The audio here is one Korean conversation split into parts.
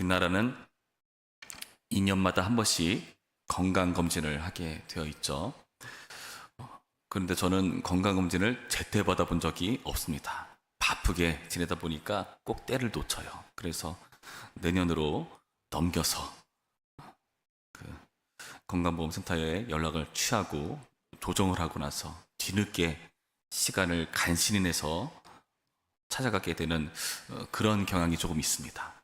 우리나라는 2년마다 한 번씩 건강검진을 하게 되어 있죠. 그런데 저는 건강검진을 제때 받아본 적이 없습니다. 바쁘게 지내다 보니까 꼭 때를 놓쳐요. 그래서 내년으로 넘겨서 그 건강보험센터에 연락을 취하고 조정을 하고 나서 뒤늦게 시간을 간신히 내서 찾아가게 되는 그런 경향이 조금 있습니다.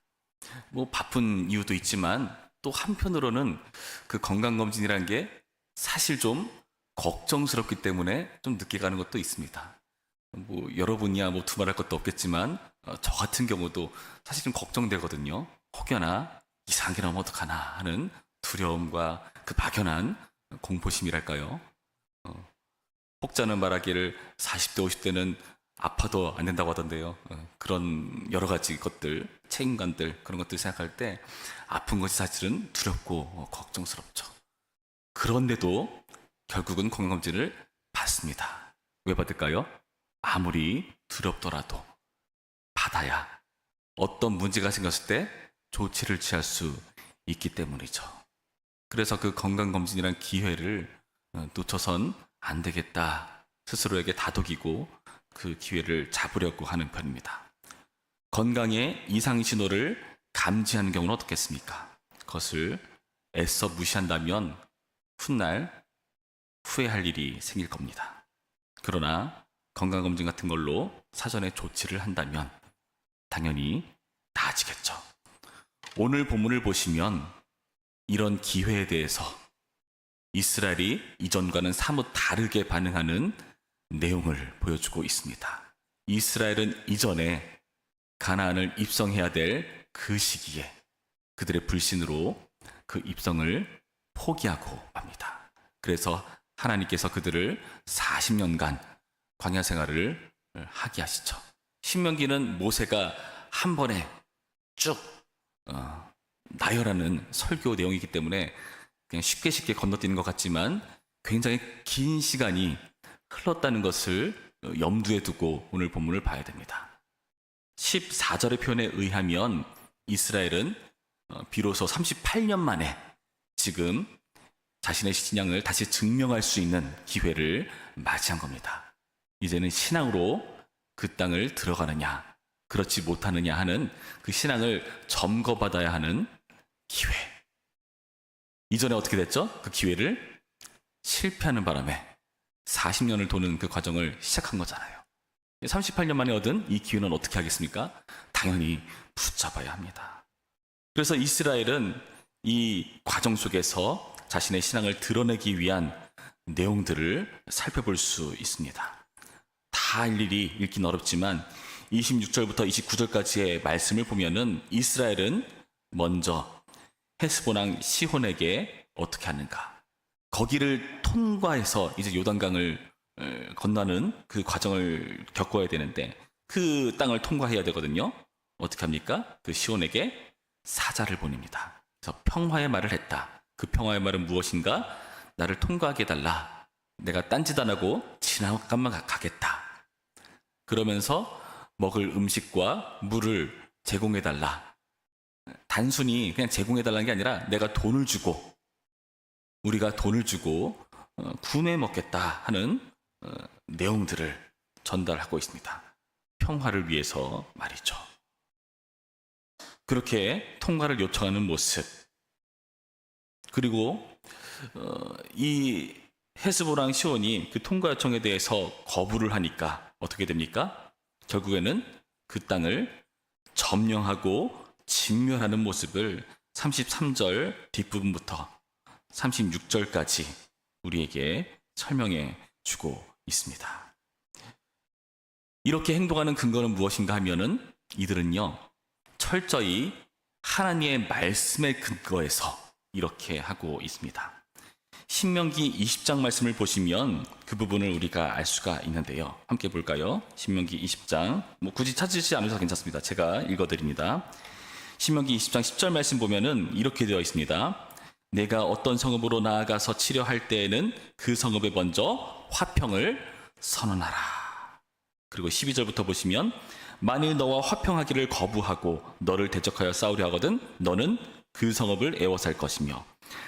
뭐 바쁜 이유도 있지만 또 한편으로는 그 건강검진이라는 게 사실 좀 걱정스럽기 때문에 좀 늦게 가는 것도 있습니다. 뭐 여러분이야 뭐 두말할 것도 없겠지만 저 같은 경우도 사실 좀 걱정되거든요. 혹여나 이상한 게 나오면 어떡하나 하는 두려움과 그 막연한 공포심이랄까요. 혹자는 말하기를 40대 50대는 아파도 안 된다고 하던데요. 그런 여러 가지 것들, 책임감들 그런 것들 생각할 때 아픈 것이 사실은 두렵고 걱정스럽죠. 그런데도 결국은 건강검진을 받습니다. 왜 받을까요? 아무리 두렵더라도 받아야 어떤 문제가 생겼을 때 조치를 취할 수 있기 때문이죠. 그래서 그 건강검진이란 기회를 놓쳐선 안 되겠다 스스로에게 다독이고 그 기회를 잡으려고 하는 편입니다. 건강의 이상 신호를 감지하는 경우는 어떻겠습니까? 그것을 애써 무시한다면 훗날 후회할 일이 생길 겁니다. 그러나 건강검진 같은 걸로 사전에 조치를 한다면 당연히 나아지겠죠. 오늘 본문을 보시면 이런 기회에 대해서 이스라엘이 이전과는 사뭇 다르게 반응하는 내용을 보여주고 있습니다. 이스라엘은 이전에 가나안을 입성해야 될 그 시기에 그들의 불신으로 그 입성을 포기하고 맙니다. 그래서 하나님께서 그들을 40년간 광야 생활을 하게 하시죠. 신명기는 모세가 한 번에 쭉 나열하는 설교 내용이기 때문에 그냥 쉽게 건너뛰는 것 같지만 굉장히 긴 시간이 흘렀다는 것을 염두에 두고 오늘 본문을 봐야 됩니다. 14절의 표현에 의하면 이스라엘은 비로소 38년 만에 지금 자신의 신앙을 다시 증명할 수 있는 기회를 맞이한 겁니다. 이제는 신앙으로 그 땅을 들어가느냐 그렇지 못하느냐 하는 그 신앙을 점거받아야 하는 기회. 이전에 어떻게 됐죠? 그 기회를 실패하는 바람에 40년을 도는 그 과정을 시작한 거잖아요. 38년 만에 얻은 이 기회는 어떻게 하겠습니까? 당연히 붙잡아야 합니다. 그래서 이스라엘은 이 과정 속에서 자신의 신앙을 드러내기 위한 내용들을 살펴볼 수 있습니다. 다 일일이 읽긴 어렵지만 26절부터 29절까지의 말씀을 보면은 이스라엘은 먼저 헤스본 왕 시혼에게 어떻게 하는가? 거기를 통과해서 이제 요단강을 건너는 그 과정을 겪어야 되는데 그 땅을 통과해야 되거든요. 어떻게 합니까? 그 시온에게 사자를 보냅니다. 그래서 평화의 말을 했다. 그 평화의 말은 무엇인가? 나를 통과하게 해달라. 내가 딴짓 안 하고 지나가만 가겠다. 그러면서 먹을 음식과 물을 제공해달라. 단순히 그냥 제공해달라는 게 아니라 내가 돈을 주고 우리가 돈을 주고 구매 먹겠다 하는 내용들을 전달하고 있습니다. 평화를 위해서 말이죠. 그렇게 통과를 요청하는 모습. 그리고 이 헤스본 왕 시온이 그 통과 요청에 대해서 거부를 하니까 어떻게 됩니까? 결국에는 그 땅을 점령하고 진멸하는 모습을 33절 뒷부분부터 36절까지 우리에게 설명해 주고 있습니다. 이렇게 행동하는 근거는 무엇인가 하면은 이들은요 철저히 하나님의 말씀에 근거해서 이렇게 하고 있습니다. 신명기 20장 말씀을 보시면 그 부분을 우리가 알 수가 있는데요. 함께 볼까요? 신명기 20장 뭐 굳이 찾으시지 않으셔도 괜찮습니다. 제가 읽어드립니다. 신명기 20장 10절 말씀 보면은 이렇게 되어 있습니다. 내가 어떤 성읍으로 나아가서 치려할 때에는 그 성읍에 먼저 화평을 선언하라. 그리고 12절부터 보시면 만일 너와 화평하기를 거부하고 너를 대적하여 싸우려 하거든 너는 그 성읍을 애워살 것이며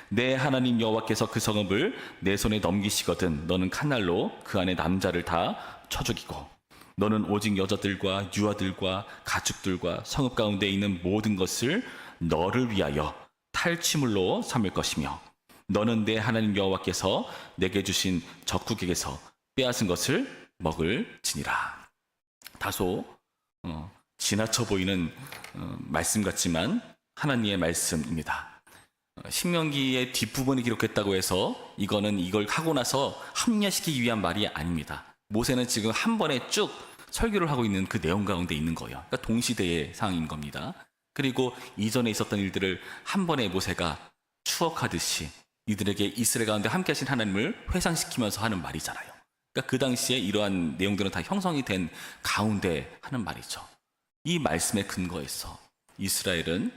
내 하나님 여호와께서 그 성읍을 내 손에 넘기시거든 너는 칼날로 그 안에 남자를 다 쳐 죽이고 너는 오직 여자들과 유아들과 가축들과 성읍 가운데 있는 모든 것을 너를 위하여 탈취물로 삼을 것이며 너는 내 하나님 여호와께서 내게 주신 적국에게서 빼앗은 것을 먹을지니라. 다소 지나쳐 보이는 말씀 같지만 하나님의 말씀입니다. 신명기의 뒷부분이 기록했다고 해서 이걸 하고 나서 합리화시키기 위한 말이 아닙니다. 모세는 지금 한 번에 쭉 설교를 하고 있는 그 내용 가운데 있는 거예요. 그러니까 동시대의 상황인 겁니다. 그리고 이전에 있었던 일들을 한 번에 모세가 추억하듯이 이들에게 이스라엘 가운데 함께 하신 하나님을 회상시키면서 하는 말이잖아요. 그러니까 그 당시에 이러한 내용들은 다 형성이 된 가운데 하는 말이죠. 이 말씀의 근거에서 이스라엘은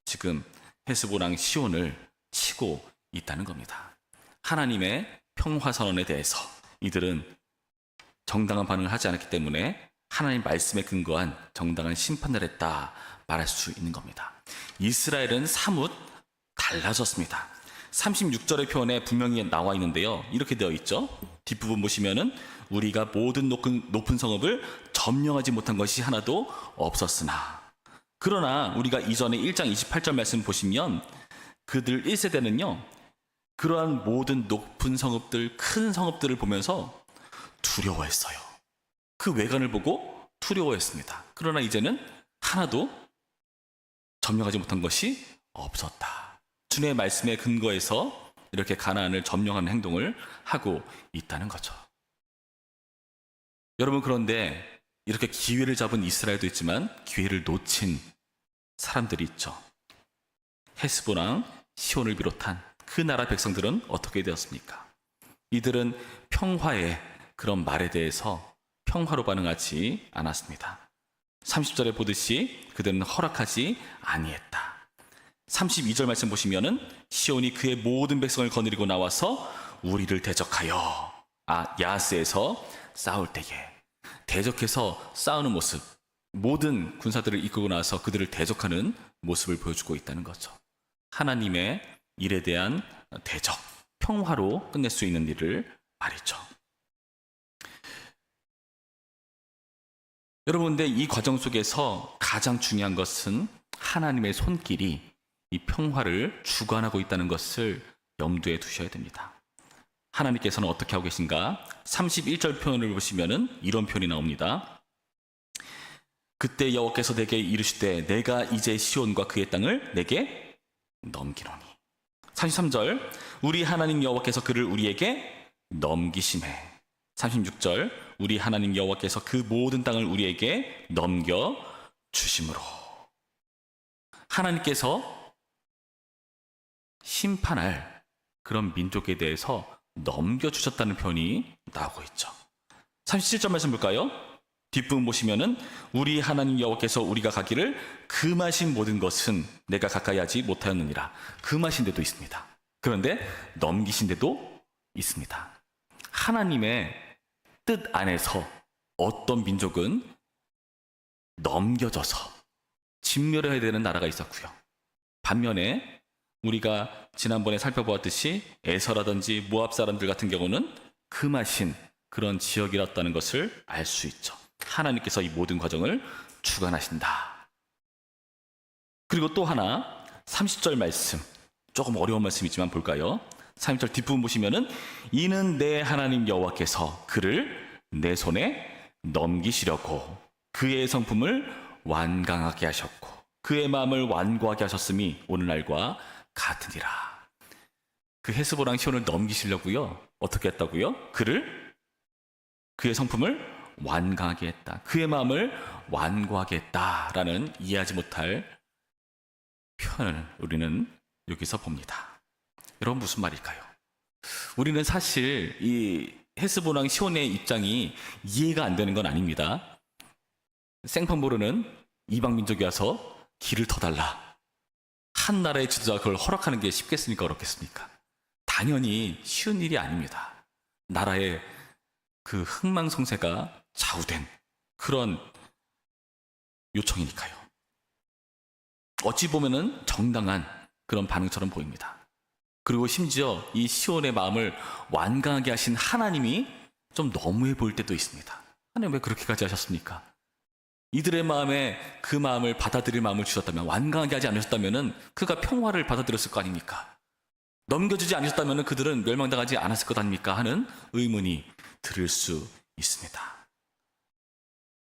지금 헤스보랑 시온을 치고 있다는 겁니다. 하나님의 평화선언에 대해서 이들은 정당한 반응을 하지 않았기 때문에 하나님 말씀에 근거한 정당한 심판을 했다 말할 수 있는 겁니다. 이스라엘은 사뭇 달라졌습니다. 36절의 표현에 분명히 나와 있는데요. 이렇게 되어 있죠. 뒷부분 보시면은 우리가 모든 높은 성읍을 점령하지 못한 것이 하나도 없었으나 그러나 우리가 이전에 1장 28절 말씀 보시면 그들 1세대는요. 그러한 모든 높은 성읍들, 큰 성읍들을 보면서 두려워했어요. 그 외관을 보고 두려워했습니다. 그러나 이제는 하나도 점령하지 못한 것이 없었다. 주님의 말씀에 근거해서 이렇게 가나안을 점령하는 행동을 하고 있다는 거죠. 여러분, 그런데 이렇게 기회를 잡은 이스라엘도 있지만 기회를 놓친 사람들이 있죠. 헤스보랑 시온을 비롯한 그 나라 백성들은 어떻게 되었습니까? 이들은 평화의 그런 말에 대해서 평화로 반응하지 않았습니다. 30절에 보듯이 그들은 허락하지 아니했다. 32절 말씀 보시면은 시온이 그의 모든 백성을 거느리고 나와서 우리를 대적하여 야스에서 싸울 때에 대적해서 싸우는 모습, 모든 군사들을 이끌고 나와서 그들을 대적하는 모습을 보여주고 있다는 거죠. 하나님의 일에 대한 대적, 평화로 끝낼 수 있는 일을 말이죠. 여러분, 근데 이 과정 속에서 가장 중요한 것은 하나님의 손길이 이 평화를 주관하고 있다는 것을 염두에 두셔야 됩니다. 하나님께서는 어떻게 하고 계신가? 31절 표현을 보시면은 이런 표현이 나옵니다. 그때 여호와께서 내게 이르시되 내가 이제 시온과 그의 땅을 내게 넘기노니. 33절 우리 하나님 여호와께서 그를 우리에게 넘기시매. 36절 우리 하나님 여호와께서 그 모든 땅을 우리에게 넘겨 주심으로. 하나님께서 심판할 그런 민족에 대해서 넘겨주셨다는 표현이 나오고 있죠. 37절 말씀 볼까요? 뒷부분 보시면은 우리 하나님 여호와께서 우리가 가기를 금하신 모든 것은 내가 가까이 하지 못하였느니라. 금하신 데도 있습니다. 그런데 넘기신 데도 있습니다. 하나님의 뜻 안에서 어떤 민족은 넘겨져서 진멸해야 되는 나라가 있었고요. 반면에 우리가 지난번에 살펴보았듯이 에서라든지 모압 사람들 같은 경우는 금하신 그런 지역이었다는 것을 알 수 있죠. 하나님께서 이 모든 과정을 주관하신다. 그리고 또 하나 30절 말씀, 조금 어려운 말씀이지만 볼까요? 30절 뒷부분 보시면은 이는 내 하나님 여호와께서 그를 내 손에 넘기시려고 그의 성품을 완강하게 하셨고 그의 마음을 완고하게 하셨음이 오늘날과 같으니라. 그 헤스보랑 시온을 넘기시려고요. 어떻게 했다고요? 그의 성품을 완강하게 했다. 그의 마음을 완고하게 했다라는 이해하지 못할 표현을 우리는 여기서 봅니다. 여러분, 무슨 말일까요? 우리는 사실 이 헤스보랑 시온의 입장이 이해가 안 되는 건 아닙니다. 생판 모르는 이방 민족이 와서 길을 더 달라. 한 나라의 지도자가 그걸 허락하는 게 쉽겠습니까? 어렵겠습니까? 당연히 쉬운 일이 아닙니다. 나라의 그 흥망성쇠가 좌우된 그런 요청이니까요. 어찌 보면은 정당한 그런 반응처럼 보입니다. 그리고 심지어 이 시온의 마음을 완강하게 하신 하나님이 좀 너무해 보일 때도 있습니다. 하나님 왜 그렇게까지 하셨습니까? 이들의 마음에 그 마음을 받아들일 마음을 주셨다면, 완강하게 하지 않으셨다면 그가 평화를 받아들였을 거 아닙니까? 넘겨주지 않으셨다면 그들은 멸망당하지 않았을 것 아닙니까? 하는 의문이 들을 수 있습니다.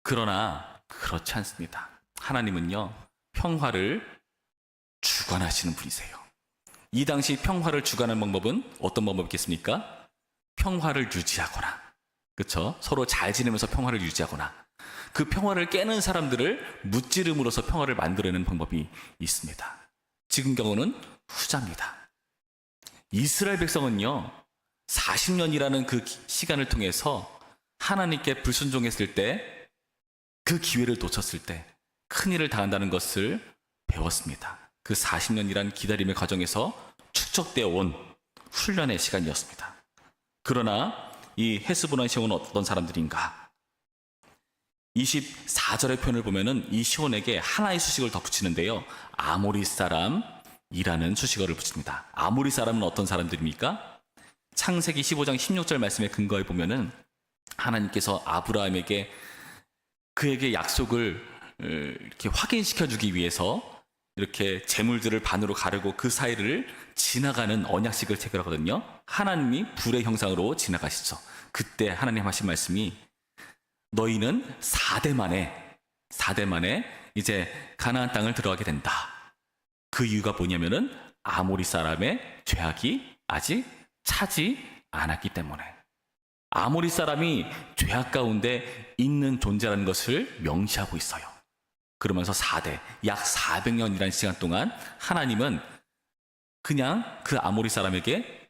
그러나 그렇지 않습니다. 하나님은요, 평화를 주관하시는 분이세요. 이 당시 평화를 주관하는 방법은 어떤 방법이겠습니까? 평화를 유지하거나, 그렇죠? 서로 잘 지내면서 평화를 유지하거나, 그 평화를 깨는 사람들을 무찌름으로써 평화를 만들어내는 방법이 있습니다. 지금 경우는 후자입니다. 이스라엘 백성은요, 40년이라는 그 시간을 통해서 하나님께 불순종했을 때, 그 기회를 놓쳤을 때 큰일을 당한다는 것을 배웠습니다. 그 40년이란 기다림의 과정에서 축적되어 온 훈련의 시간이었습니다. 그러나 이 헤스보나 시온은 어떤 사람들인가? 24절의 표현을 보면은 이 시온에게 하나의 수식을 덧붙이는데요, 아모리 사람이라는 수식어를 붙입니다. 아모리 사람은 어떤 사람들입니까? 창세기 15장 16절 말씀에 근거해 보면은 하나님께서 아브라함에게 그에게 약속을 이렇게 확인시켜 주기 위해서 이렇게 재물들을 반으로 가르고 그 사이를 지나가는 언약식을 체결하거든요. 하나님이 불의 형상으로 지나가시죠. 그때 하나님 하신 말씀이 너희는 4대 만에 이제 가나안 땅을 들어가게 된다. 그 이유가 뭐냐면은 아모리 사람의 죄악이 아직 차지 않았기 때문에. 아모리 사람이 죄악 가운데 있는 존재라는 것을 명시하고 있어요. 그러면서 4대, 약 400년이라는 시간 동안 하나님은 그냥 그 아모리 사람에게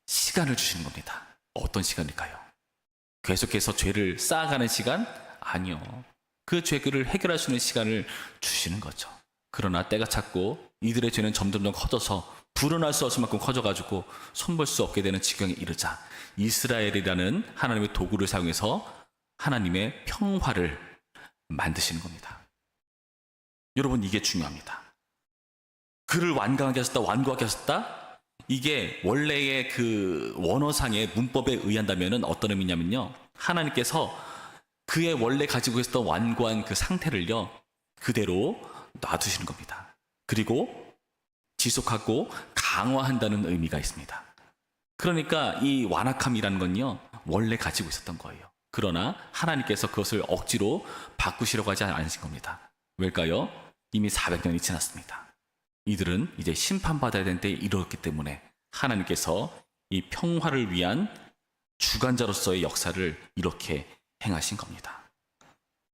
시간을 주시는 겁니다. 어떤 시간일까요? 계속해서 죄를 쌓아가는 시간? 아니요. 그 죄를 해결할 수 있는 시간을 주시는 거죠. 그러나 때가 찼고 이들의 죄는 점점 커져서 불어날 수 없을 만큼 커져가지고 손볼 수 없게 되는 지경에 이르자 이스라엘이라는 하나님의 도구를 사용해서 하나님의 평화를 만드시는 겁니다. 여러분, 이게 중요합니다. 그를 완강하게 하셨다, 완고하게 하셨다? 이게 원래의 그 원어상의 문법에 의한다면 어떤 의미냐면요, 하나님께서 그의 원래 가지고 있었던 완고한 그 상태를요 그대로 놔두시는 겁니다. 그리고 지속하고 강화한다는 의미가 있습니다. 그러니까 이 완악함이라는 건요 원래 가지고 있었던 거예요. 그러나 하나님께서 그것을 억지로 바꾸시려고 하지 않으신 겁니다. 왜일까요? 이미 400년이 지났습니다. 이들은 이제 심판받아야 되는 때에 이르렀기 때문에 하나님께서 이 평화를 위한 주관자로서의 역사를 이렇게 행하신 겁니다.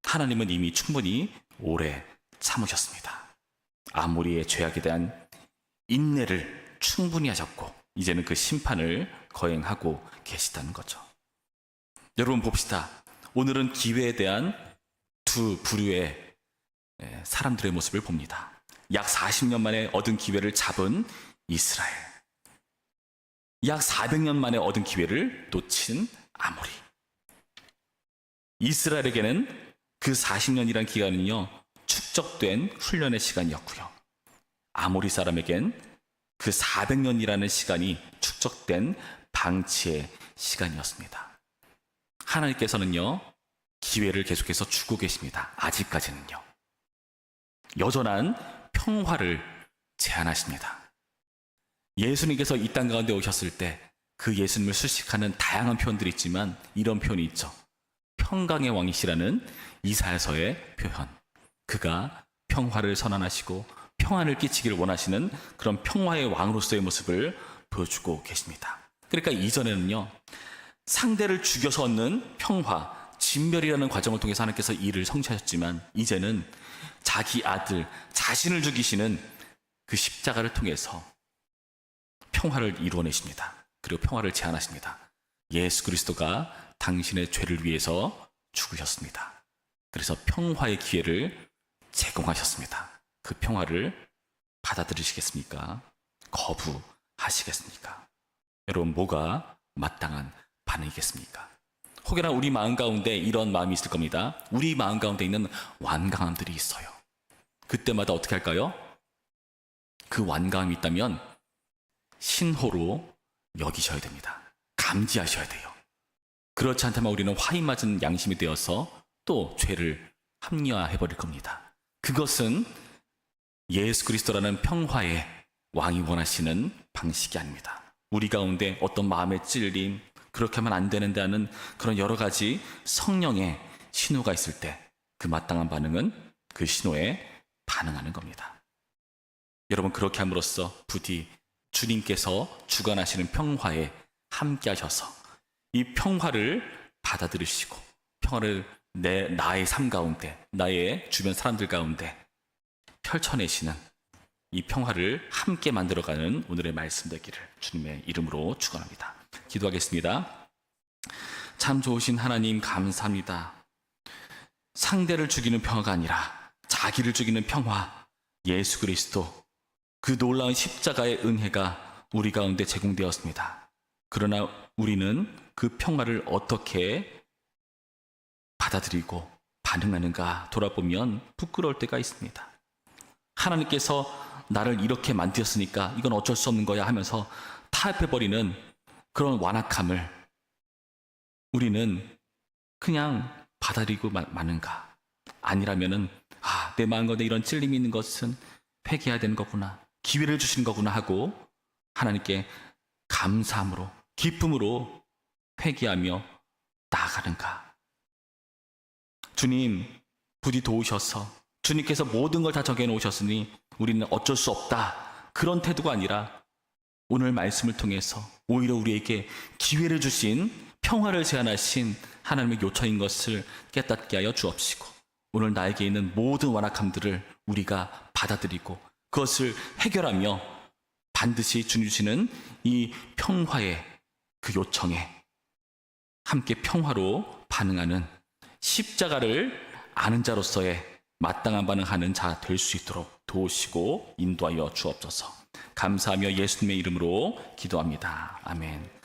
하나님은 이미 충분히 오래 참으셨습니다. 아모리의 죄악에 대한 인내를 충분히 하셨고 이제는 그 심판을 거행하고 계시다는 거죠. 여러분 봅시다. 오늘은 기회에 대한 두 부류의 사람들의 모습을 봅니다. 약 40년 만에 얻은 기회를 잡은 이스라엘, 약 400년 만에 얻은 기회를 놓친 아모리. 이스라엘에게는 그 40년이란 기간은요 축적된 훈련의 시간이었고요, 아모리 사람에겐 그 400년이라는 시간이 축적된 방치의 시간이었습니다. 하나님께서는요 기회를 계속해서 주고 계십니다. 아직까지는요 여전한 평화를 제안하십니다. 예수님께서 이 땅 가운데 오셨을 때 그 예수님을 수식하는 다양한 표현들이 있지만 이런 표현이 있죠. 평강의 왕이시라는 이사야서의 표현. 그가 평화를 선언하시고 평안을 끼치기를 원하시는 그런 평화의 왕으로서의 모습을 보여주고 계십니다. 그러니까 이전에는요 상대를 죽여서 얻는 평화, 진멸이라는 과정을 통해서 하나님께서 일을 성취하셨지만 이제는 자기 아들, 자신을 죽이시는 그 십자가를 통해서 평화를 이루어내십니다. 그리고 평화를 제안하십니다. 예수 그리스도가 당신의 죄를 위해서 죽으셨습니다. 그래서 평화의 기회를 제공하셨습니다. 그 평화를 받아들이시겠습니까? 거부하시겠습니까? 여러분 뭐가 마땅한 반응이겠습니까? 혹여나 우리 마음 가운데 이런 마음이 있을 겁니다. 우리 마음 가운데 있는 완강함들이 있어요. 그때마다 어떻게 할까요? 그 완강함이 있다면 신호로 여기셔야 됩니다. 감지하셔야 돼요. 그렇지 않다면 우리는 화인 맞은 양심이 되어서 또 죄를 합리화해버릴 겁니다. 그것은 예수 그리스도라는 평화의 왕이 원하시는 방식이 아닙니다. 우리 가운데 어떤 마음의 찔림, 그렇게 하면 안 되는데 하는 그런 여러 가지 성령의 신호가 있을 때 그 마땅한 반응은 그 신호에 반응하는 겁니다. 여러분, 그렇게 함으로써 부디 주님께서 주관하시는 평화에 함께 하셔서 이 평화를 받아들이시고 평화를 나의 삶 가운데, 나의 주변 사람들 가운데 펼쳐내시는 이 평화를 함께 만들어가는 오늘의 말씀 되기를 주님의 이름으로 축원합니다. 기도하겠습니다. 참 좋으신 하나님, 감사합니다. 상대를 죽이는 평화가 아니라 자기를 죽이는 평화, 예수 그리스도, 그 놀라운 십자가의 은혜가 우리 가운데 제공되었습니다. 그러나 우리는 그 평화를 어떻게 받아들이고 반응하는가 돌아보면 부끄러울 때가 있습니다. 하나님께서 나를 이렇게 만드셨으니까 이건 어쩔 수 없는 거야 하면서 타협해버리는 그런 완악함을 우리는 그냥 받아들이고 마는가? 아니라면은 내 마음 가운데 이런 찔림이 있는 것은 회개해야 되는 거구나, 기회를 주시는 거구나 하고 하나님께 감사함으로, 기쁨으로 회개하며 나아가는가? 주님, 부디 도우셔서 주님께서 모든 걸 다 정해놓으셨으니 우리는 어쩔 수 없다, 그런 태도가 아니라 오늘 말씀을 통해서 오히려 우리에게 기회를 주신, 평화를 제안하신 하나님의 요청인 것을 깨닫게 하여 주옵시고, 오늘 나에게 있는 모든 완악함들을 우리가 받아들이고 그것을 해결하며 반드시 주님 주시는 이 평화의 그 요청에 함께 평화로 반응하는, 십자가를 아는 자로서의 마땅한 반응하는 자 될 수 있도록 도우시고 인도하여 주옵소서. 감사하며 예수님의 이름으로 기도합니다. 아멘.